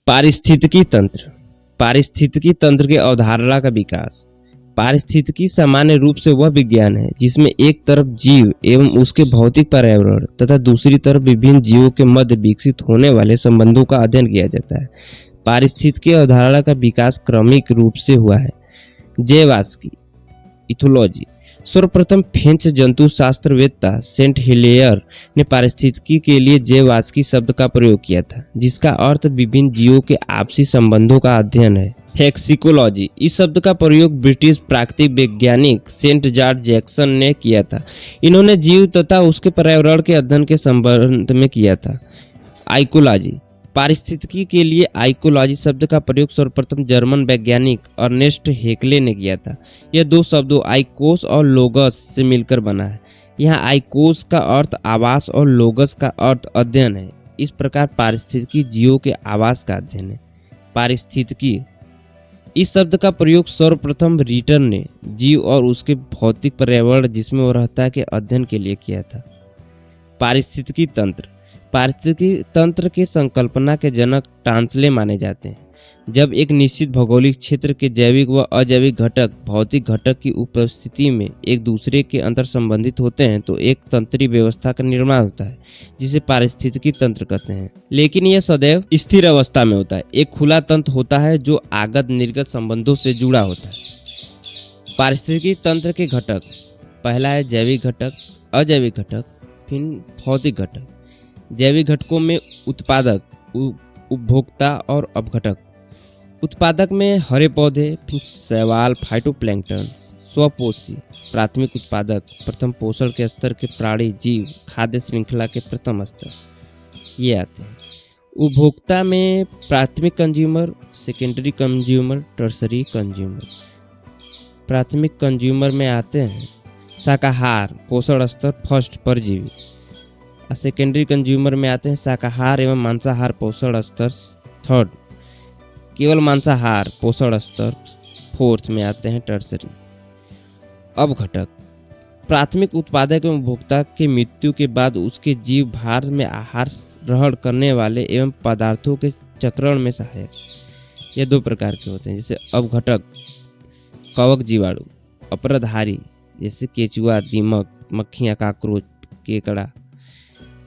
पारिस्थितिकी तंत्र। पारिस्थितिकी तंत्र की अवधारणा का विकास। पारिस्थितिकी सामान्य रूप से वह विज्ञान है जिसमें एक तरफ जीव एवं उसके भौतिक पर्यावरण तथा दूसरी तरफ विभिन्न जीवों के मध्य विकसित होने वाले संबंधों का अध्ययन किया जाता है। पारिस्थितिकी अवधारणा का विकास क्रमिक रूप से हुआ है। जैवास्की इथोलॉजी। सर्वप्रथम फ्रेंच जंतु शास्त्रवेत्ता सेंट हिलेयर ने पारिस्थितिकी के लिए जैवास्की शब्द का प्रयोग किया था, जिसका अर्थ विभिन्न जीवों के आपसी संबंधों का अध्ययन है। हेक्सिकोलॉजी। इस शब्द का प्रयोग ब्रिटिश प्राकृतिक वैज्ञानिक सेंट जॉर्ज जैक्सन ने किया था। इन्होंने जीव तथा उसके पर्यावरण के अध्ययन के संबंध में किया था। आइकोलॉजी। पारिस्थितिकी के लिए आइकोलॉजी शब्द का प्रयोग सर्वप्रथम जर्मन वैज्ञानिक अर्नेस्ट हेक्ले ने किया था। यह दो शब्दों आइकोस और लोगस से मिलकर बना है। यहाँ आइकोस का अर्थ आवास और लोगस का अर्थ अध्ययन है। इस प्रकार पारिस्थितिकी जीवों के आवास का अध्ययन है। पारिस्थितिकी इस शब्द का प्रयोग सर्वप्रथम रीटर ने जीव और उसके भौतिक पर्यावरण जिसमें वो रहता है के अध्ययन के लिए किया था। पारिस्थितिकी तंत्र। पारिस्थितिकी तंत्र के संकल्पना के जनक टांसले माने जाते हैं। जब एक निश्चित भौगोलिक क्षेत्र के जैविक व अजैविक घटक भौतिक घटक की उपस्थिति में एक दूसरे के अंतर संबंधित होते हैं तो एक तंत्रीय व्यवस्था का निर्माण होता है, जिसे पारिस्थितिकी तंत्र कहते हैं। लेकिन यह सदैव स्थिर अवस्था में होता है। एक खुला तंत्र होता है जो आगत निर्गत संबंधों से जुड़ा होता है। पारिस्थितिकी तंत्र के घटक। पहला है जैविक घटक, अजैविक घटक, फिर भौतिक घटक। जैविक घटकों में उत्पादक, उपभोक्ता और अपघटक। उत्पादक में हरे पौधे, फिर शैवाल, फाइटोप्लैंक्टन, स्वपोषी। प्राथमिक उत्पादक प्रथम पोषण के स्तर के प्राणी जीव, खाद्य श्रृंखला के प्रथम स्तर ये आते हैं। उपभोक्ता में प्राथमिक consumer, secondary consumer, tertiary consumer. प्राथमिक कंज्यूमर में आते हैं शाकाहार, पोषण स्तर फर्स्ट, परजीवी। सेकेंडरी कंज्यूमर में आते हैं शाकाहार एवं मांसाहार, पोषण स्तर थर्ड। केवल मांसाहार, पोषण स्तर फोर्थ में आते हैं, टर्सरी। अब घटक प्राथमिक उत्पादक एवं उपभोक्ता की मृत्यु के बाद उसके जीव भार में आहार ग्रहण करने वाले एवं पदार्थों के चक्रण में सहायक। ये दो प्रकार के होते हैं, जैसे अवघटक कवक जीवाणु, अपरधारी जैसे केचुआ, दीमक, मक्खियाँ, काकरोच, केकड़ा।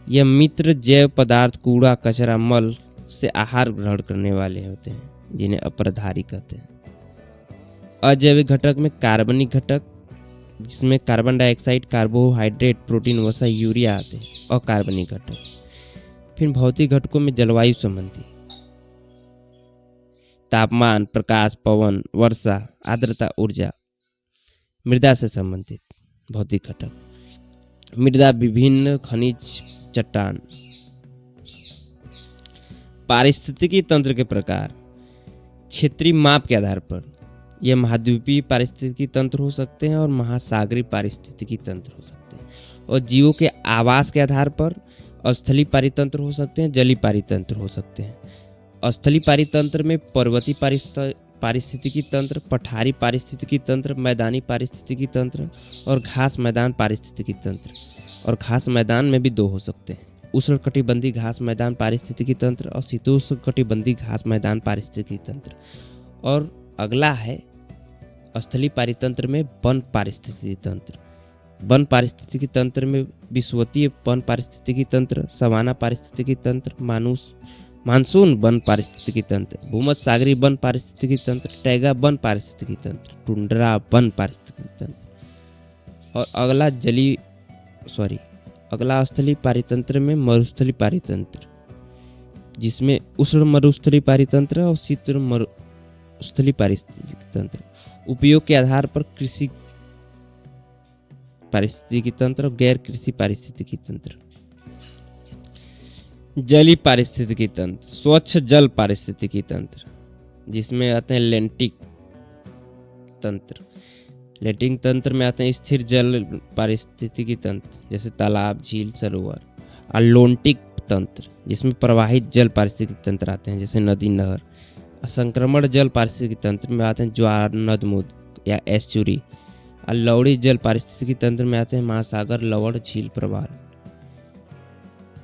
यह मित्र जैव पदार्थ कूड़ा कचरा मल से आहार ग्रहण करने वाले होते हैं, जिन्हें अपरधारी कहते हैं। अजैविक घटक में कार्बनिक घटक, जिसमें कार्बन डाइऑक्साइड, कार्बोहाइड्रेट, प्रोटीन, वसा, यूरिया आते हैं, और कार्बनिक घटक। फिर भौतिक घटकों में जलवायु संबंधी, तापमान, प्रकाश, पवन, वर्षा, आर्द्रता, ऊर्जा। मृदा से संबंधित भौतिक घटक, मृदा, विभिन्न खनिज, चट्टान। पारिस्थितिकी तंत्र के प्रकार। क्षेत्रीय माप के आधार पर यह महाद्वीपीय पारिस्थितिकी तंत्र हो सकते हैं और महासागरीय पारिस्थितिकी तंत्र हो सकते हैं। और जीवों के आवास के आधार पर स्थलीय पारितंत्र हो सकते हैं, जलीय पारितंत्र हो सकते हैं। स्थलीय पारितंत्र में पर्वतीय पारिस्थितिकी तंत्र, पठारी पारिस्थितिकी तंत्र, मैदानी पारिस्थितिकी तंत्र और घास मैदान पारिस्थितिकी तंत्र। और घास मैदान में भी दो हो सकते हैं, उष्णकटिबंधीय घास मैदान पारिस्थितिकी तंत्र और शीतोष्णकटिबंधीय घास मैदान पारिस्थितिकी तंत्र। और अगला है स्थलीय पारितंत्र में वन पारिस्थितिकी तंत्र। वन पारिस्थितिकी तंत्र में विषुवतीय वन पारिस्थितिकी तंत्र, सवाना पारिस्थितिकी तंत्र, मानसून वन पारिस्थितिकी तंत्र, भूमध्य वन पारिस्थितिकी तंत्र, टैगा वन पारिस्थितिकी तंत्र, टुंड्रा वन पारिस्थितिकी तंत्र। और अगला स्थलीय पारितंत्र में मरुस्थलीय पारितंत्र, जिसमें उष्ण मरुस्थलीय पारितंत्र और शीतल मरुस्थलीय पारिस्थितिकी तंत्र। उपयोग के आधार पर कृषि पारिस्थितिकी तंत्र और गैर कृषि पारिस्थितिकी तंत्र। जलीय पारिस्थितिकी तंत्र, स्वच्छ जल पारिस्थितिकी तंत्र, जिसमें आते हैं लेंटिक तंत्र। लेंटिक तंत्र में आते हैं स्थिर जल पारिस्थितिकी तंत्र, जैसे तालाब, झील, सरोवर। और लोन्टिक तंत्र, जिसमें प्रवाहित जल पारिस्थितिकी तंत्र आते हैं, जैसे नदी, नहर। संक्रमण जल पारिस्थितिकी तंत्र में आते हैं ज्वार, नदमुद या एस्चुरी। और लवड़ी जल पारिस्थितिकी तंत्र में आते हैं महासागर, लवण, झील, प्रवाल।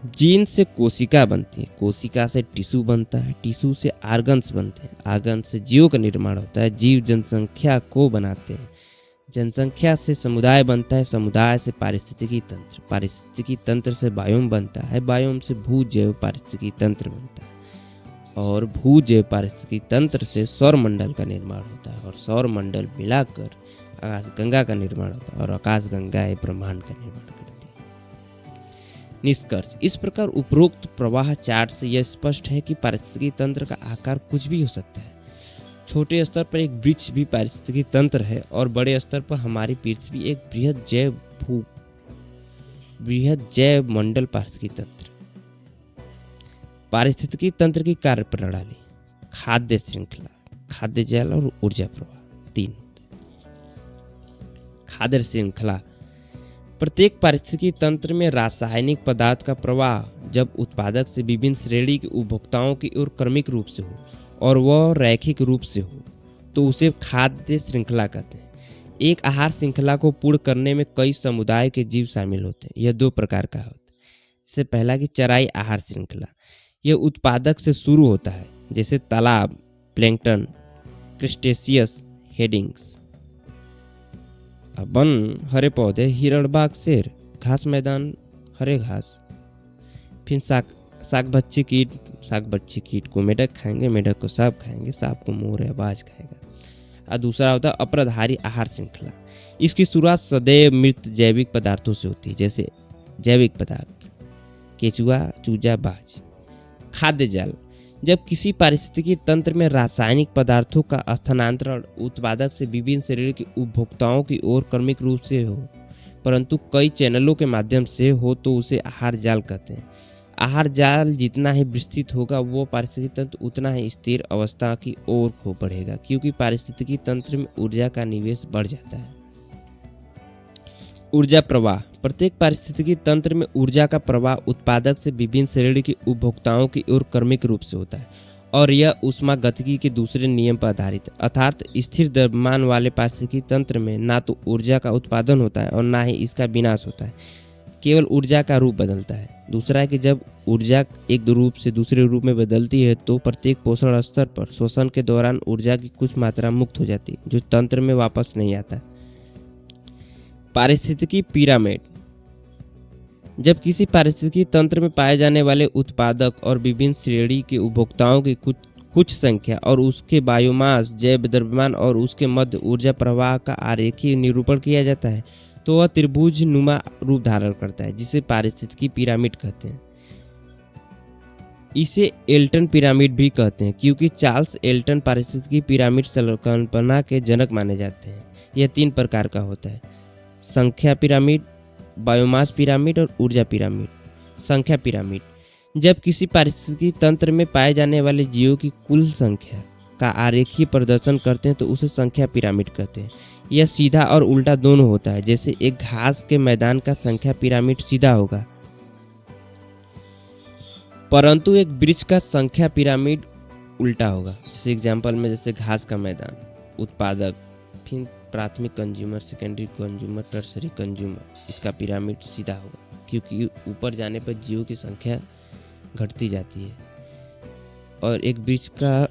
जीन से कोशिका बनती है, कोशिका से टिश्यू बनता है, टिश्यू से आर्गन्स बनते हैं, आर्गन से जीवों का निर्माण होता है, जीव जनसंख्या को बनाते हैं, जनसंख्या से समुदाय बनता है, समुदाय से पारिस्थितिकी तंत्र, पारिस्थितिकी तंत्र से बायोम बनता है, बायोम से भू जैव पारिस्थितिकी तंत्र बनता है और भू जैव पारिस्थितिकी तंत्र से सौरमंडल का निर्माण होता है और सौरमंडल मिलाकर आकाशगंगा का निर्माण होता है और आकाशगंगा ब्रह्मांड का निर्माण करती है। निष्कर्ष, इस प्रकार उपरोक्त प्रवाह चार्ट से यह स्पष्ट है कि पारिस्थितिकी तंत्र का आकार कुछ भी हो सकता है। छोटे स्तर पर एक वृक्ष भी पारिस्थितिकी तंत्र है और बड़े स्तर पर हमारी पृथ्वी एक बृहद जैव मंडल पारिस्थितिकी तंत्र। पारिस्थितिकी तंत्र की कार्य प्रणाली, खाद्य श्रृंखला, खाद्य जाल और ऊर्जा प्रवाह। 3, खाद्य श्रृंखला। प्रत्येक पारिस्थितिकी तंत्र में रासायनिक पदार्थ का प्रवाह जब उत्पादक से विभिन्न श्रेणी के उपभोक्ताओं की ओर क्रमिक रूप से हो और वह रैखिक रूप से हो तो उसे खाद्य श्रृंखला कहते हैं। एक आहार श्रृंखला को पूर्ण करने में कई समुदाय के जीव शामिल होते हैं। यह 2 प्रकार का होता है। इससे पहला कि चराई आहार श्रृंखला, यह उत्पादक से शुरू होता है जैसे तालाब, प्लैंकटन, क्रिस्टेशियस, हेडिंग्स, वन, हरे पौधे, हिरणबाग, शेर, घास मैदान, हरे घास। फिर साग बच्ची कीट को मेढक खाएंगे, मेढक को सांप खाएंगे, सांप को मोर या बाज खाएगा। और दूसरा होता है अप्रधारी आहार श्रृंखला। इसकी शुरुआत सदैव मृत जैविक पदार्थों से होती है जैसे जैविक पदार्थ, केचुआ, चूजा, बाज। खाद्य जाल, जब किसी पारिस्थितिकी तंत्र में रासायनिक पदार्थों का स्थानांतरण उत्पादक से विभिन्न श्रेणी के उपभोक्ताओं की ओर क्रमिक रूप से हो परंतु कई चैनलों के माध्यम से हो तो उसे आहार जाल कहते हैं। आहार जाल जितना ही विस्तृत होगा वो पारिस्थितिकी तंत्र उतना ही स्थिर अवस्था की ओर हो बढ़ेगा क्योंकि पारिस्थितिकी तंत्र में ऊर्जा का निवेश बढ़ जाता है। ऊर्जा प्रवाह, प्रत्येक पारिस्थितिकी तंत्र में ऊर्जा का प्रवाह उत्पादक से विभिन्न श्रेणी के उपभोक्ताओं की ओर क्रमिक रूप से होता है और यह ऊष्मागतिकी के दूसरे नियम पर आधारित है, अर्थात स्थिर द्रव्यमान वाले पारिस्थितिकी तंत्र में ना तो ऊर्जा का उत्पादन होता है और ना ही इसका विनाश होता है, केवल ऊर्जा का रूप बदलता है। दूसरा है कि जब ऊर्जा एक रूप से दूसरे रूप में बदलती है तो प्रत्येक पोषण स्तर पर शोषण के दौरान ऊर्जा की कुछ मात्रा मुक्त हो जाती है जो तंत्र में वापस नहीं आता। पारिस्थितिकी पिरामिड, जब किसी पारिस्थितिकी तंत्र में पाए जाने वाले उत्पादक और विभिन्न श्रेणी के उपभोक्ताओं की कुछ संख्या और उसके बायोमास, जैव द्रव्यमान और उसके मध्य ऊर्जा प्रवाह का आरेखीय निरूपण किया जाता है तो वह त्रिभुज नुमा रूप धारण करता है जिसे पारिस्थितिकी पिरामिड कहते हैं। इसे एल्टन पिरामिड भी कहते हैं क्योंकि चार्ल्स एल्टन पारिस्थितिकी पिरामिड संकल्पना के जनक माने जाते हैं। यह 3 प्रकार का होता है, संख्या पिरामिड, बायोमास पिरामिड और ऊर्जा पिरामिड। संख्या पिरामिड, जब किसी पारिस्थितिकी तंत्र में पाए जाने वाले जीवों की कुल संख्या का आरेखीय प्रदर्शन करते हैं तो उसे संख्या पिरामिड कहते हैं। यह सीधा और उल्टा दोनों होता है, जैसे एक घास के मैदान का संख्या पिरामिड सीधा होगा परंतु एक वृक्ष का संख्या पिरामिड उल्टा होगा। जैसे एग्जाम्पल में जैसे घास का मैदान, उत्पादक, फिर प्राथमिक consumer, secondary consumer, tertiary consumer, इसका पिरामिड सीधा होगा क्योंकि ऊपर जाने पर जीवों की संख्या घटती जाती है। और एक वृक्ष का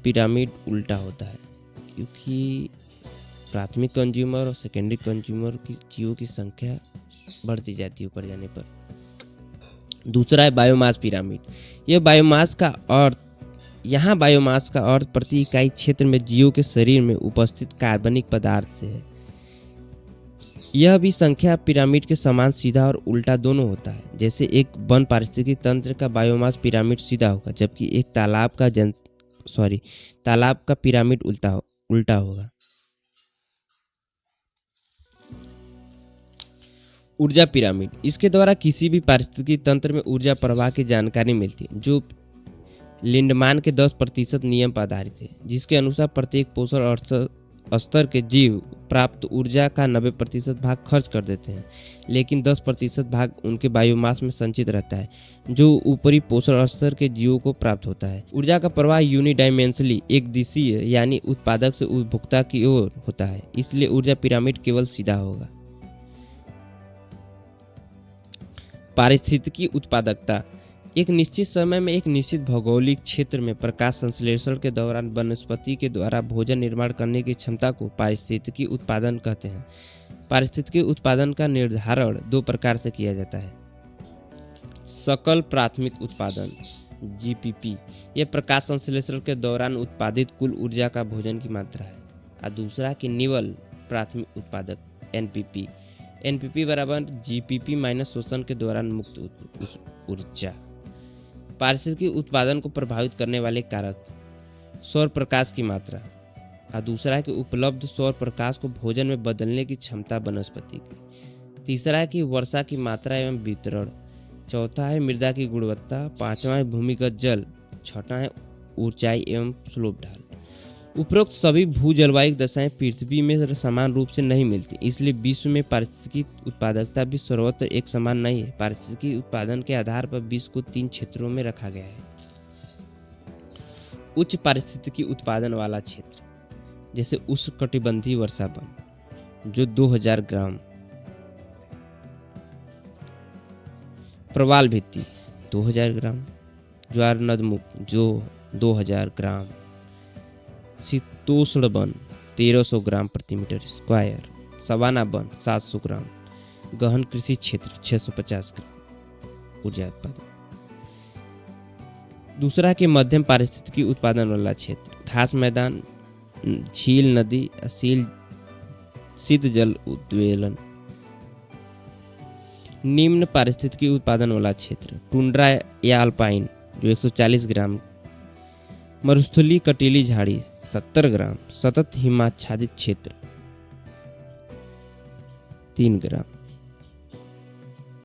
पिरामिड उल्टा होता है क्योंकि प्राथमिक कंज्यूमर और सेकेंडरी कंज्यूमर की जीवों की संख्या बढ़ती जाती है ऊपर जाने पर। दूसरा है बायोमास पिरामिड। यह बायोमास का अर्थ प्रति इकाई क्षेत्र में जीवों के शरीर में उपस्थित कार्बनिक पदार्थ से है। यह भी संख्या पिरामिड के समान सीधा और उल्टा दोनों होता है। जैसे एक वन पारिस्थितिकी तंत्र का बायोमास पिरामिड सीधा होगा जबकि एक तालाब का पिरामिड उल्टा होगा। ऊर्जा पिरामिड, इसके द्वारा किसी भी पारिस्थितिकी तंत्र में ऊर्जा प्रवाह की जानकारी मिलती है जो लिंडमान के 10% नियम पर आधारित है, जिसके अनुसार प्रत्येक पोषण स्तर के जीव प्राप्त ऊर्जा का 90% भाग खर्च कर देते हैं लेकिन 10% भाग उनके बायोमास में संचित रहता है जो ऊपरी पोषण स्तर के जीवों को प्राप्त होता है। ऊर्जा का प्रवाह यूनिडायमेंशनली एक दिशीय यानी उत्पादक से उपभोक्ता की ओर होता है, इसलिए ऊर्जा पिरामिड केवल सीधा होगा। पारिस्थितिकी उत्पादकता एक निश्चित समय में एक निश्चित भौगोलिक क्षेत्र में प्रकाश संश्लेषण के दौरान वनस्पति के द्वारा भोजन निर्माण करने की क्षमता को पारिस्थितिकी उत्पादन कहते हैं। पारिस्थितिकी उत्पादन का निर्धारण दो प्रकार से किया जाता है। सकल प्राथमिक उत्पादन जीपीपी, यह प्रकाश संश्लेषण के दौरान उत्पादित कुल ऊर्जा का भोजन की मात्रा है। और दूसरा कि निवल प्राथमिक उत्पादक एनपीपी, एनपीपी बराबर जीपीपी माइनस शोषण के दौरान मुक्त ऊर्जा। पारिस्थितिकी उत्पादन को प्रभावित करने वाले कारक सौर प्रकाश की मात्रा, और दूसरा है कि उपलब्ध सौर प्रकाश को भोजन में बदलने की क्षमता वनस्पति की। तीसरा है कि वर्षा की मात्रा एवं वितरण। चौथा है मृदा की गुणवत्ता। पांचवा है भूमिगत जल। छठा है ऊंचाई एवं स्लोप ढाल। उपरोक्त सभी भू जलवायु दशाएं पृथ्वी में समान रूप से नहीं मिलती, इसलिए विश्व में पारिस्थितिकी उत्पादकता भी सर्वत्र एक समान नहीं है। पारिस्थितिकी उत्पादन के आधार पर विश्व को 3 क्षेत्रों में रखा गया है। उच्च पारिस्थितिकी उत्पादन वाला क्षेत्र जैसे उष्णकटिबंधीय वर्षावन जो 2000 ग्राम, प्रवाल भित्ति 2000 ग्राम, ज्वार नदमुख जो 2000 ग्राम, शीतोष्ण वन 1300 ग्राम प्रति मीटर स्क्वायर, सवाना वन 700 ग्राम, गहन कृषि क्षेत्र 650 ग्राम ऊर्जा उत्पादन। दूसरा के मध्यम पारिस्थितिकी उत्पादन वाला क्षेत्र घास मैदान, झील, नदी, शीत जल उद्वेलन। निम्न पारिस्थितिकी उत्पादन वाला क्षेत्र टुंड्रा या अल्पाइन जो 140 ग्राम, मरुस्थलीय कटीली झाड़ी 70 ग्राम, सतत हिमाच्छादित क्षेत्र 3 ग्राम।